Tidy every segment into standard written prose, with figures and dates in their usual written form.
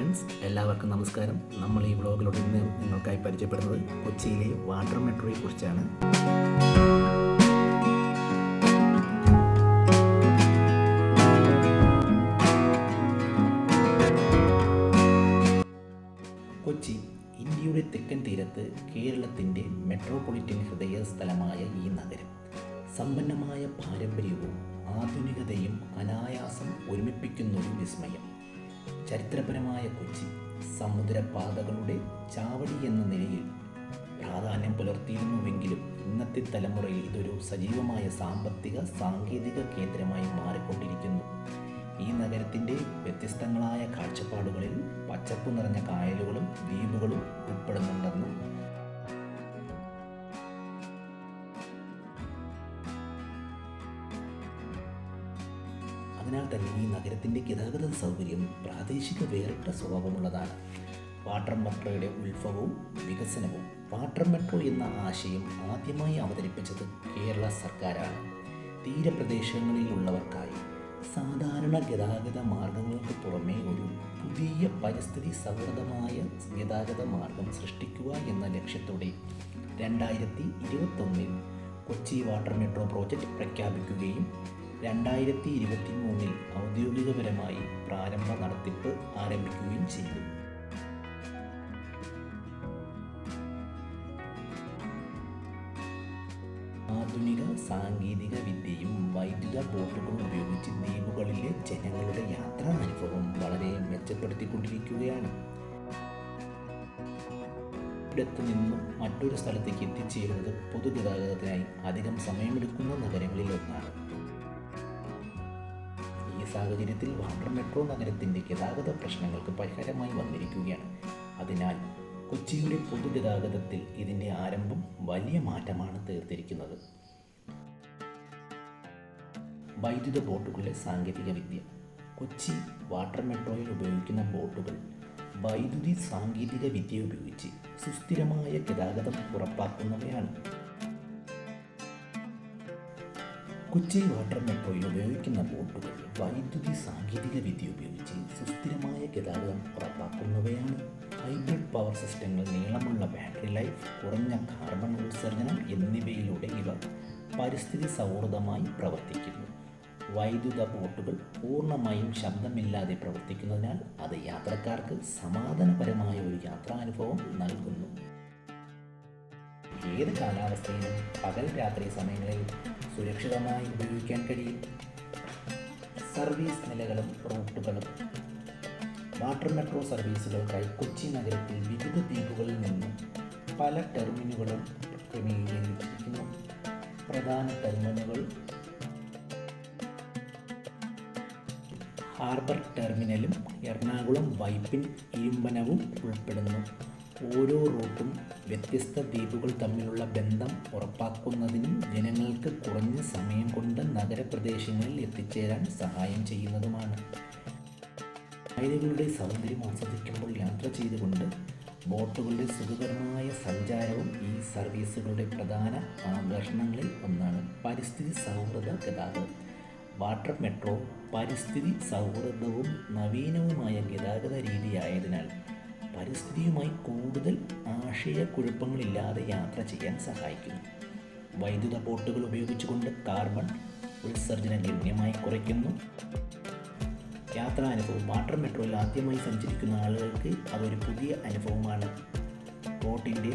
Friends, എല്ലാവർക്കും നമസ്കാരം. നമ്മൾ ഈ വ്ളോഗിലൂടെ ഇന്ന് നിങ്ങൾക്കായി പരിചയപ്പെടുന്നത് കൊച്ചിയിലെ വാട്ടർ മെട്രോയെ കുറിച്ചാണ്. കൊച്ചി ഇന്ത്യയുടെ തെക്കൻ തീരത്ത് കേരളത്തിൻ്റെ മെട്രോപൊളിറ്റൻ ഹൃദയ സ്ഥലമായ ഈ നഗരം സമ്പന്നമായ പാരമ്പര്യവും ആധുനികതയും അനായാസം ഒരുമിപ്പിക്കുന്നൊരു വിസ്മയം. ചരിത്രപരമായ കൊച്ചി സമുദ്രപാതകളുടെ ചാവടി എന്ന നിലയിൽ പ്രാധാന്യം പുലർത്തിയിരുന്നുവെങ്കിലും ഇന്നത്തെ തലമുറയിൽ ഇതൊരു സജീവമായ സാമ്പത്തിക സാങ്കേതിക കേന്ദ്രമായി മാറിക്കൊണ്ടിരിക്കുന്നു. ഈ നഗരത്തിൻ്റെ വ്യത്യസ്തങ്ങളായ കാഴ്ചപ്പാടുകളിൽ പച്ചപ്പ് നിറഞ്ഞ കായലുകളും ദ്വീപുകളും ഉൾപ്പെടുന്നുണ്ടെന്നും അതിനാൽ തന്നെ ഈ നഗരത്തിൻ്റെ ഗതാഗത സൗകര്യം പ്രാദേശിക വേറിട്ട സ്വഭാവമുള്ളതാണ്. വാട്ടർ മെട്രോയുടെ ഉത്ഭവവും വികസനവും. വാട്ടർ മെട്രോ എന്ന ആശയം ആദ്യമായി അവതരിപ്പിച്ചത് കേരള സർക്കാരാണ്. തീരപ്രദേശങ്ങളിലുള്ളവർക്കായി സാധാരണ ഗതാഗത മാർഗങ്ങൾക്ക് പുറമെ ഒരു പുതിയ പരിസ്ഥിതി സൗഹൃദമായ ഗതാഗത മാർഗം സൃഷ്ടിക്കുക എന്ന ലക്ഷ്യത്തോടെ 2021 കൊച്ചി വാട്ടർ മെട്രോ പ്രോജക്റ്റ് പ്രഖ്യാപിക്കുകയും 2023 ഔദ്യോഗികപരമായി പ്രാരംഭ നടത്തിപ്പ് ആരംഭിക്കുകയും ചെയ്തു. ആധുനിക സാങ്കേതിക വിദ്യയും വൈദ്യുത ബോട്ടുകളും ഉപയോഗിച്ച് ദ്വീപുകളിലെ ജനങ്ങളുടെ യാത്രാ അനുഭവം വളരെ മെച്ചപ്പെടുത്തിക്കൊണ്ടിരിക്കുകയാണ്. ഇടത്തു നിന്നും മറ്റൊരു സ്ഥലത്തേക്ക് എത്തിച്ചേരുന്നത് പൊതുഗതാഗതത്തിനായി അധികം സമയമെടുക്കുന്ന നഗരങ്ങളിൽ ഒന്നാണ്. ഈ സാഹചര്യത്തിൽ വാട്ടർ മെട്രോ നഗരത്തിൻ്റെ ഗതാഗത പ്രശ്നങ്ങൾക്ക് പരിഹാരമായി വന്നിരിക്കുകയാണ്. അതിനാൽ കൊച്ചിയുടെ പൊതുഗതാഗതത്തിൽ ഇതിൻ്റെ ആരംഭം വലിയ മാറ്റമാണ് തീർത്തിരിക്കുന്നത്. വൈദ്യുത ബോട്ടുകളുടെ സാങ്കേതിക വിദ്യ. കൊച്ചി വാട്ടർ മെട്രോയിൽ ഉപയോഗിക്കുന്ന ബോട്ടുകൾ വൈദ്യുതി സാങ്കേതിക വിദ്യ ഉപയോഗിച്ച് സുസ്ഥിരമായ ഗതാഗതം ഉറപ്പാക്കുന്നവയാണ്. കൊച്ചി വാട്ടർ മെട്രോയിൽ ഉപയോഗിക്കുന്ന ബോട്ടുകൾ വൈദ്യുതി സാങ്കേതിക വിദ്യ ഉപയോഗിച്ച് സുസ്ഥിരമായ ഗതാഗതം ഉറപ്പാക്കുന്നവയാണ്. ഹൈബ്രിഡ് പവർ സിസ്റ്റങ്ങൾ, നീളമുള്ള ബാറ്ററി ലൈഫ്, കുറഞ്ഞ കാർബൺ ഉത്സർജനം എന്നിവയിലൂടെ ഇവ പരിസ്ഥിതി സൗഹൃദമായി പ്രവർത്തിക്കുന്നു. വൈദ്യുത ബോട്ടുകൾ പൂർണ്ണമായും ശബ്ദമില്ലാതെ പ്രവർത്തിക്കുന്നതിനാൽ അത് യാത്രക്കാർക്ക് സമാധാനപരമായ ഒരു യാത്രാനുഭവം നൽകുന്നു. ഏത് കാലാവസ്ഥയിലും പകൽ രാത്രി സമയങ്ങളിൽ സുരക്ഷിതമായി ഉപയോഗിക്കാൻ കഴിയും. സർവീസ് നിലകളും റൂട്ടുകളും. വാട്ടർ മെട്രോ സർവീസുകൾക്കായി കൊച്ചി നഗരത്തിൽ വിവിധ ദ്വീപുകളിൽ നിന്ന് പല ടെർമിനലുകളും ക്രമീകരിച്ചിരിക്കുന്നു. പ്രധാന ടെർമിനലുകൾ ഹാർബർ ടെർമിനലും എറണാകുളം, വൈപ്പിൻ, ഇരുമ്പനവും ഉൾപ്പെടുന്നു. ഓരോ റൂട്ടും വ്യത്യസ്ത ദ്വീപുകൾ തമ്മിലുള്ള ബന്ധം ഉറപ്പാക്കുന്നതിനും ജനങ്ങൾക്ക് കുറഞ്ഞ സമയം കൊണ്ട് നഗരപ്രദേശങ്ങളിൽ എത്തിച്ചേരാൻ സഹായം ചെയ്യുന്നതുമാണ്. കായലുകളുടെ സൗന്ദര്യം ആസ്വദിക്കുമ്പോൾ യാത്ര ചെയ്തുകൊണ്ട് ബോട്ടുകളുടെ സുഖകരമായ സഞ്ചാരവും ഈ സർവീസുകളുടെ പ്രധാന ആകർഷണങ്ങളിൽ ഒന്നാണ്. പരിസ്ഥിതി സൗഹൃദ ഗതാഗതം. വാട്ടർ മെട്രോ പരിസ്ഥിതി സൗഹൃദവും നവീനവുമായ ഗതാഗത രീതിയായതിനാൽ പരിസ്ഥിതിയുമായി കൂടുതൽ ആശയക്കുഴപ്പങ്ങളില്ലാതെ യാത്ര ചെയ്യാൻ സഹായിക്കുന്നു. വൈദ്യുത ബോട്ടുകൾ ഉപയോഗിച്ചുകൊണ്ട് കാർബൺ ഉത്സർജനം ഗണ്യമായി കുറയ്ക്കുന്നു. യാത്രാനുഭവം. വാട്ടർ മെട്രോയിൽ ആദ്യമായി സഞ്ചരിക്കുന്ന ആളുകൾക്ക് അതൊരു പുതിയ അനുഭവമാണ്. ബോട്ടിൻ്റെ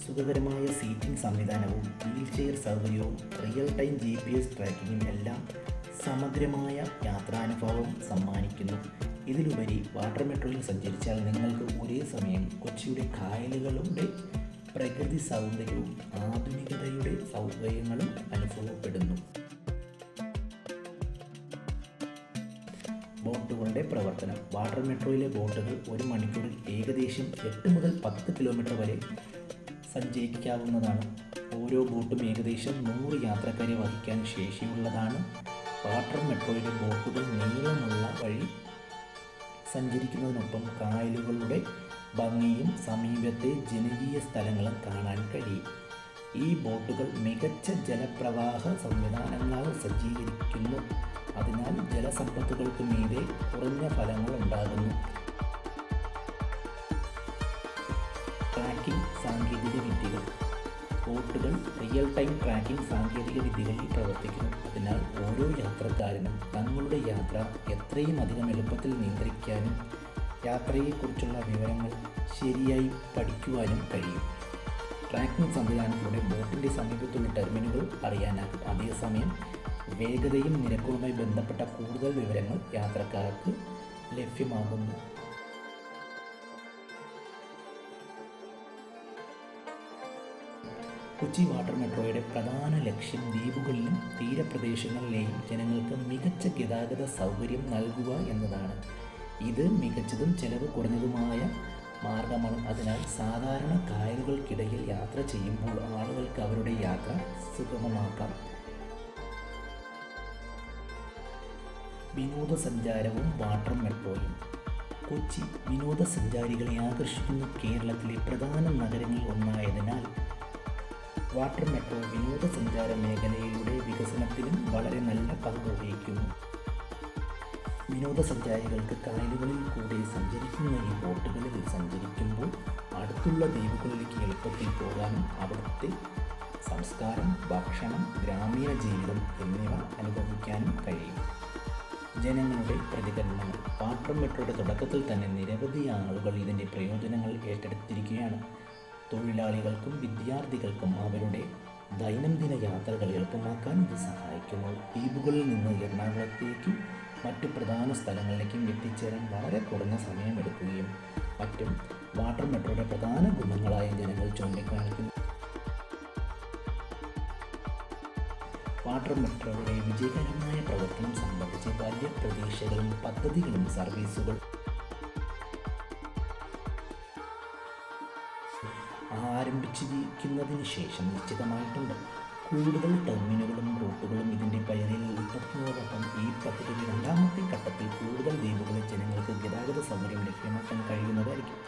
സുഖകരമായ സീറ്റിംഗ് സംവിധാനവും വീൽ ചെയർ സൗകര്യവും റിയൽ ടൈം GPS ട്രാക്കിങ്ങും എല്ലാം സമഗ്രമായ യാത്രാനുഭവം സമ്മാനിക്കുന്നു. ഇതിലുപരി വാട്ടർ മെട്രോയിൽ സഞ്ചരിച്ചാൽ നിങ്ങൾക്ക് ഒരേ സമയം കൊച്ചിയുടെ കായലുകളുടെ പ്രകൃതി സൗന്ദര്യവും ആധുനികതയുടെ സൗകര്യങ്ങളും അനുഭവപ്പെടുന്നു. ബോട്ടുകളുടെ പ്രവർത്തനം. വാട്ടർ മെട്രോയിലെ ബോട്ടുകൾ ഒരു മണിക്കൂറിൽ ഏകദേശം 8 മുതൽ 10 കിലോമീറ്റർ വരെ സഞ്ചരിക്കാവുന്നതാണ്. ഓരോ ബോട്ടും ഏകദേശം 100 യാത്രക്കാരെ വഹിക്കാൻ ശേഷിയുള്ളതാണ്. വാട്ടർ മെട്രോയിലെ ബോട്ടുകൾ നീളമുള്ള വഴി സഞ്ചരിക്കുന്നതിനൊപ്പം കായലുകളുടെ ഭംഗിയും സമീപത്തെ ജനകീയ സ്ഥലങ്ങളും കാണാൻ കഴിയും. ഈ ബോട്ടുകൾ മികച്ച ജലപ്രവാഹ സംവിധാനങ്ങളാൽ സജ്ജീകരിക്കുന്നു. അതിനാൽ ജലസമ്പത്തുകൾക്ക് മീതെ കുറഞ്ഞ ഫലങ്ങൾ ഉണ്ടാകുന്നു. സാങ്കേതിക വിദ്യകൾ. ബോട്ടുകൾ റിയൽ ടൈം ട്രാക്കിംഗ് സാങ്കേതിക വിദ്യകളിൽ പ്രവർത്തിക്കുന്നു. അതിനാൽ ഓരോ യാത്രക്കാരനും തങ്ങളുടെ യാത്ര എത്രയും അധികം എളുപ്പത്തിൽ നിയന്ത്രിക്കാനും യാത്രയെക്കുറിച്ചുള്ള വിവരങ്ങൾ ശരിയായി പഠിക്കുവാനും കഴിയും. ട്രാക്കിംഗ് സംവിധാനത്തിലൂടെ ബോട്ടിൻ്റെ സമീപത്തുള്ള ടെർമിനലുകൾ അറിയാനാകും. അതേസമയം വേഗതയും നിരക്കുകളുമായി ബന്ധപ്പെട്ട കൂടുതൽ വിവരങ്ങൾ യാത്രക്കാർക്ക് ലഭ്യമാകുന്നു. കൊച്ചി വാട്ടർ മെട്രോയുടെ പ്രധാന ലക്ഷ്യം ദ്വീപുകളിലും തീരപ്രദേശങ്ങളിലെയും ജനങ്ങൾക്ക് മികച്ച ഗതാഗത സൗകര്യം നൽകുക എന്നതാണ്. ഇത് മികച്ചതും ചെലവ് കുറഞ്ഞതുമായ മാർഗമാണ്. അതിനാൽ സാധാരണ കായലുകൾക്കിടയിൽ യാത്ര ചെയ്യുമ്പോൾ ആളുകൾക്ക് അവരുടെ യാത്ര സുഗമമാക്കാം. വിനോദസഞ്ചാരവും വാട്ടർ മെട്രോയും. കൊച്ചി വിനോദസഞ്ചാരികളെ ആകർഷിക്കുന്ന കേരളത്തിലെ പ്രധാന നഗരങ്ങളിൽ ഒന്നായതിനാൽ വാട്ടർ മെട്രോ വിനോദസഞ്ചാര മേഖലയുടെ വികസനത്തിലും വളരെ നല്ല പങ്ക് വഹിക്കുന്നു. വിനോദസഞ്ചാരികൾക്ക് കായലുകളിൽ കൂടെ സഞ്ചരിക്കുന്ന ഈ ബോട്ടുകളിൽ സഞ്ചരിക്കുമ്പോൾ അടുത്തുള്ള ദ്വീപുകളിലേക്ക് എളുപ്പത്തിൽ പോകാനും അവിടുത്തെ സംസ്കാരം, ഭക്ഷണം, ഗ്രാമീണ ജീവിതം എന്നിവ അനുഭവിക്കാനും കഴിയും. ജനങ്ങളുടെ പ്രതികരണങ്ങൾ. വാട്ടർ മെട്രോയുടെ തുടക്കത്തിൽ തന്നെ നിരവധി ആളുകൾ ഇതിൻ്റെ പ്രയോജനങ്ങൾ ഏറ്റെടുത്തിരിക്കുകയാണ്. തൊഴിലാളികൾക്കും വിദ്യാർത്ഥികൾക്കും അവരുടെ ദൈനംദിന യാത്രകൾ എളുപ്പമാക്കാൻ ഇത് സഹായിക്കുന്നു. ദ്വീപുകളിൽ നിന്ന് എറണാകുളത്തേക്കും മറ്റു പ്രധാന സ്ഥലങ്ങളിലേക്കും എത്തിച്ചേരാൻ വളരെ കുറഞ്ഞ സമയമെടുക്കുകയും മറ്റും വാട്ടർ മെട്രോയുടെ പ്രധാന ഗുണങ്ങളായി ജനങ്ങൾ ചൂണ്ടിക്കാണിക്കുന്നു. വാട്ടർ മെട്രോയുടെ വിജയകരമായ പ്രവർത്തനം സംബന്ധിച്ച് വലിയ പ്രതീക്ഷകളും പദ്ധതികളും സർവീസുകൾ ആരംഭിച്ചിരിക്കുന്നതിന് ശേഷം നിശ്ചിതമായിട്ടുണ്ട്. കൂടുതൽ ടെർമിനലുകളും റൂട്ടുകളും ഇതിൻ്റെ പരിധിയിൽ ഉൾപ്പെടുത്തുന്നതോടൊപ്പം ഈ പദ്ധതിയുടെ രണ്ടാമത്തെ ഘട്ടത്തിൽ കൂടുതൽ ദ്വീപുകളിൽ ജനങ്ങൾക്ക് ഗതാഗത സൗകര്യം ലഭ്യമാക്കാൻ കഴിയുന്നതായിരിക്കും.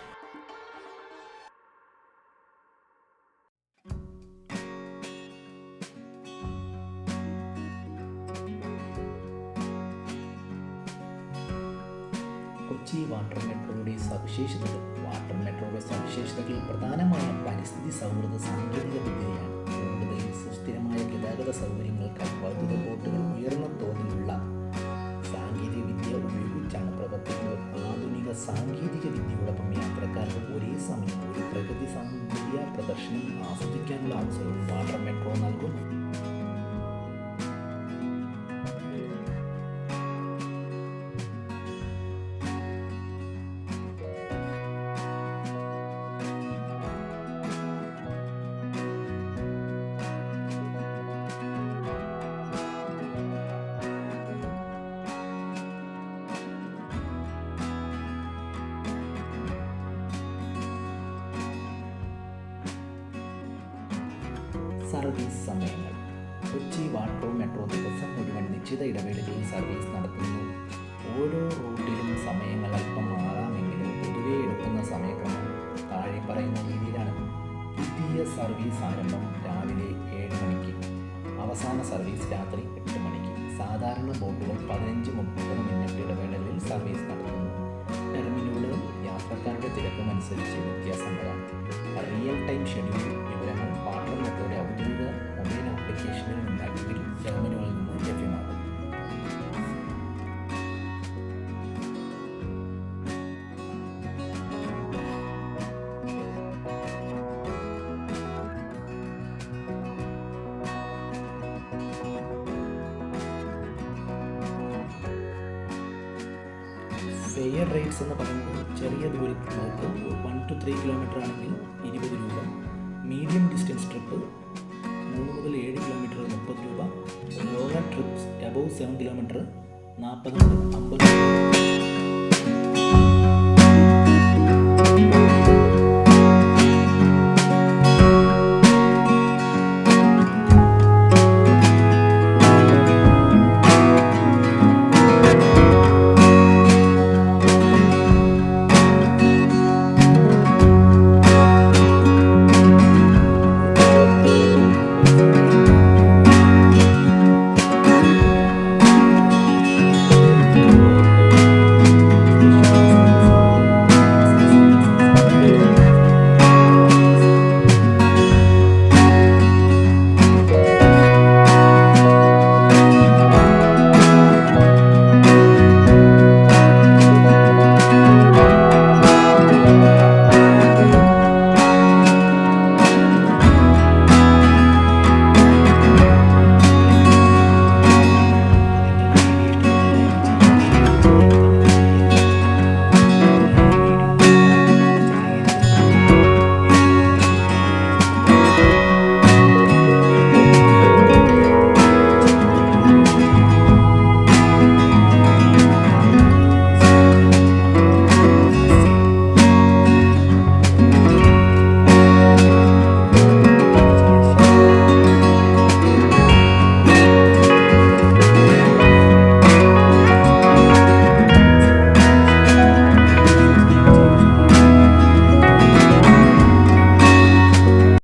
കൊച്ചി വാട്ടർ മെട്രോയുടെ സവിശേഷതകൾ. വാട്ടർ മെട്രോയുടെ സവിശേഷതകളിൽ പ്രധാനമായ പരിസ്ഥിതി സൗഹൃദ സാങ്കേതിക വിദ്യയാണ്. കൂടുതൽ സുസ്ഥിരമായ ഗതാഗത സൗകര്യങ്ങൾക്കായി വൈദ്യുത ബോട്ടുകൾ ഉയർന്ന തോതിലുള്ള സാങ്കേതിക വിദ്യ ഉപയോഗിച്ചാണ് പ്രവർത്തിക്കുന്നത്. ആധുനിക സാങ്കേതിക വിദ്യയോടൊപ്പം യാത്രക്കാർക്ക് ഒരേ സമയം ഒരു പ്രകൃതി സൗന്ദര്യ പ്രദർശനം ആസ്വദിക്കാനുള്ള അവസരവും വാട്ടർ മെട്രോ നൽകുന്നു. സർവീസ് സമയങ്ങൾ. കൊച്ചി വാട്ടർ മെട്രോ ദിവസം മുഴുവൻ നിശ്ചിത ഇടവേളകളിൽ സർവീസ് നടത്തുന്നു. ഓരോ റൂട്ടിലും സമയങ്ങൾ അല്പം മാറാമെങ്കിലും പൊതുവെ എടുക്കുന്ന സമയക്രമം താഴെ പറയുന്ന രീതിയിലാണ്. പുതിയ സർവീസ് ആരംഭം രാവിലെ 7 മണിക്ക്, അവസാന സർവീസ് രാത്രി 8 മണിക്ക്. സാധാരണ ബോട്ടുകൾ 15-30 മിനിറ്റ് ഇടവേളകളിൽ സർവീസ് നടത്തുന്നു. ടെർമിനലുകൾ യാത്രക്കാരുടെ തിരക്കുമനുസരിച്ച് വ്യത്യാസങ്ങളാണ്. റിയൽ ടൈം ഷെഡ്യൂൾ വിവരങ്ങൾ വാട്ടർ മെട്രോയുടെ ഔദ്യോഗിക മൊബൈൽ ആപ്ലിക്കേഷനിൽ നിന്ന് ടെർമിനലുകളിൽ നിന്ന് ലഭ്യമാകും. ഫെയർ റേറ്റ്സ് എന്ന് പറയുന്നത് ചെറിയ ദൂരത്തിലേക്ക് 1 to 3 കിലോമീറ്റർ ആണെങ്കിൽ 20 രൂപ, മീഡിയം ഡിസ്റ്റൻസ് ട്രിപ്പ് 3 മുതൽ 7 കിലോമീറ്റർ 30 രൂപ, ലോങ്ങർ ട്രിപ്സ് എബവ് 7 കിലോമീറ്റർ 40 മുതൽ 50 രൂപ.